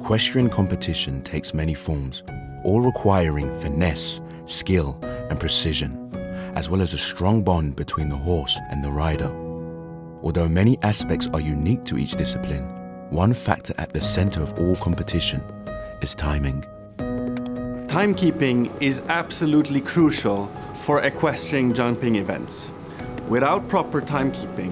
Equestrian competition takes many forms, all requiring finesse, skill, and precision, as well as a strong bond between the horse and the rider. Although many aspects are unique to each discipline, one factor at the center of all competition is timing. Timekeeping is absolutely crucial for equestrian jumping events. Without proper timekeeping,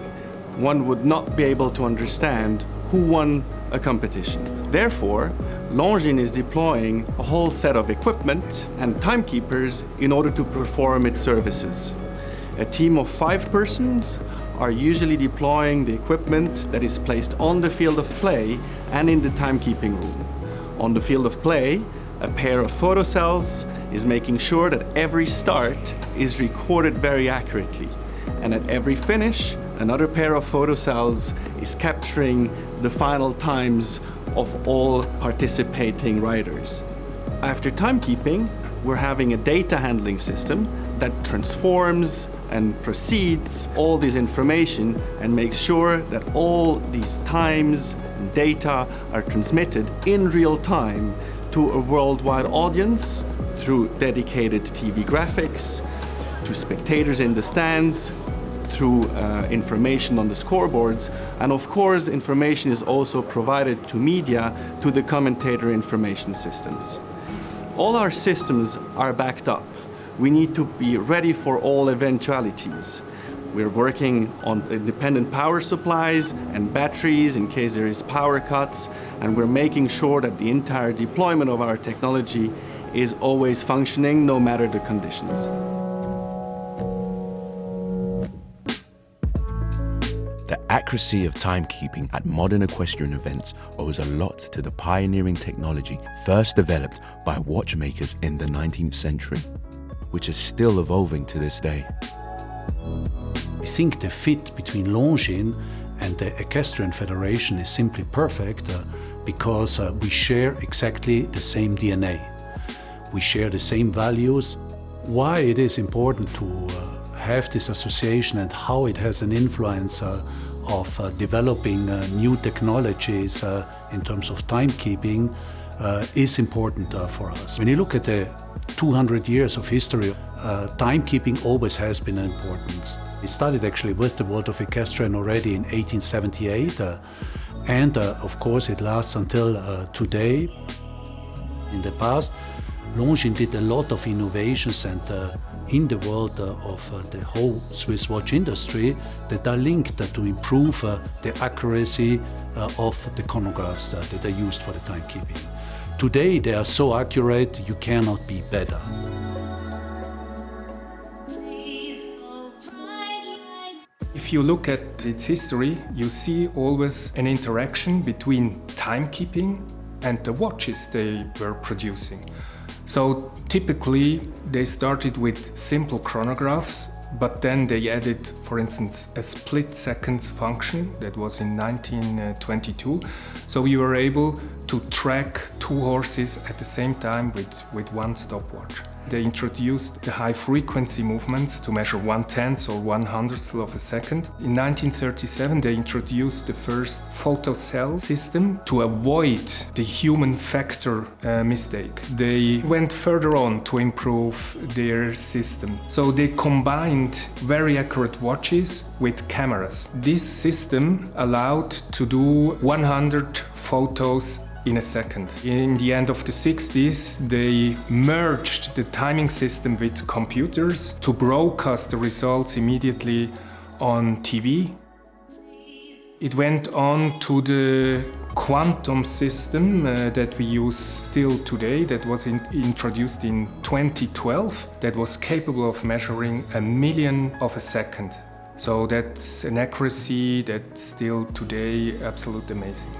one would not be able to understand who won a competition. Therefore, Longines is deploying a whole set of equipment and timekeepers in order to perform its services. A team of 5 persons are usually deploying the equipment that is placed on the field of play and in the timekeeping room. On the field of play, a pair of photocells is making sure that every start is recorded very accurately. And at every finish, another pair of photocells is capturing the final times of all participating riders. After timekeeping, we're having a data handling system that transforms and proceeds all this information and makes sure that all these times and data are transmitted in real time to a worldwide audience through dedicated TV graphics, to spectators in the stands, through information on the scoreboards, and of course information is also provided to media to the commentator information systems. All our systems are backed up. We need to be ready for all eventualities. We're working on independent power supplies and batteries in case there is power cuts, and we're making sure that the entire deployment of our technology is always functioning no matter the conditions. The accuracy of timekeeping at modern equestrian events owes a lot to the pioneering technology first developed by watchmakers in the 19th century, which is still evolving to this day. I think the fit between Longines and the Equestrian Federation is simply perfect because we share exactly the same DNA. We share the same values. Why it is important to have this association and how it has an influence of developing new technologies in terms of timekeeping is important for us. When you look at the 200 years of history, timekeeping always has been an importance. It started actually with the World of Equestrian already in 1878, and of course it lasts until today. In the past, Longines did a lot of innovations and in the world of the whole Swiss watch industry that are linked to improve the accuracy of the chronographs that are used for the timekeeping. Today they are so accurate you cannot be better. If you look at its history, you see always an interaction between timekeeping and the watches they were producing. So typically they started with simple chronographs, but then they added, for instance, a split seconds function that was in 1922. So you were able to track 2 horses at the same time with one stopwatch. They introduced the high-frequency movements to measure 1/10th or 1/100th of a second. In 1937, they introduced the first photocell system to avoid the human factor mistake. They went further on to improve their system. So they combined very accurate watches with cameras. This system allowed to do 100 photos in a second. In the end of the 60s, they merged the timing system with computers to broadcast the results immediately on TV. It went on to the quantum system that we use still today, that was introduced in 2012, that was capable of measuring 1/1,000,000 of a second. So that's an accuracy that's still today absolutely amazing.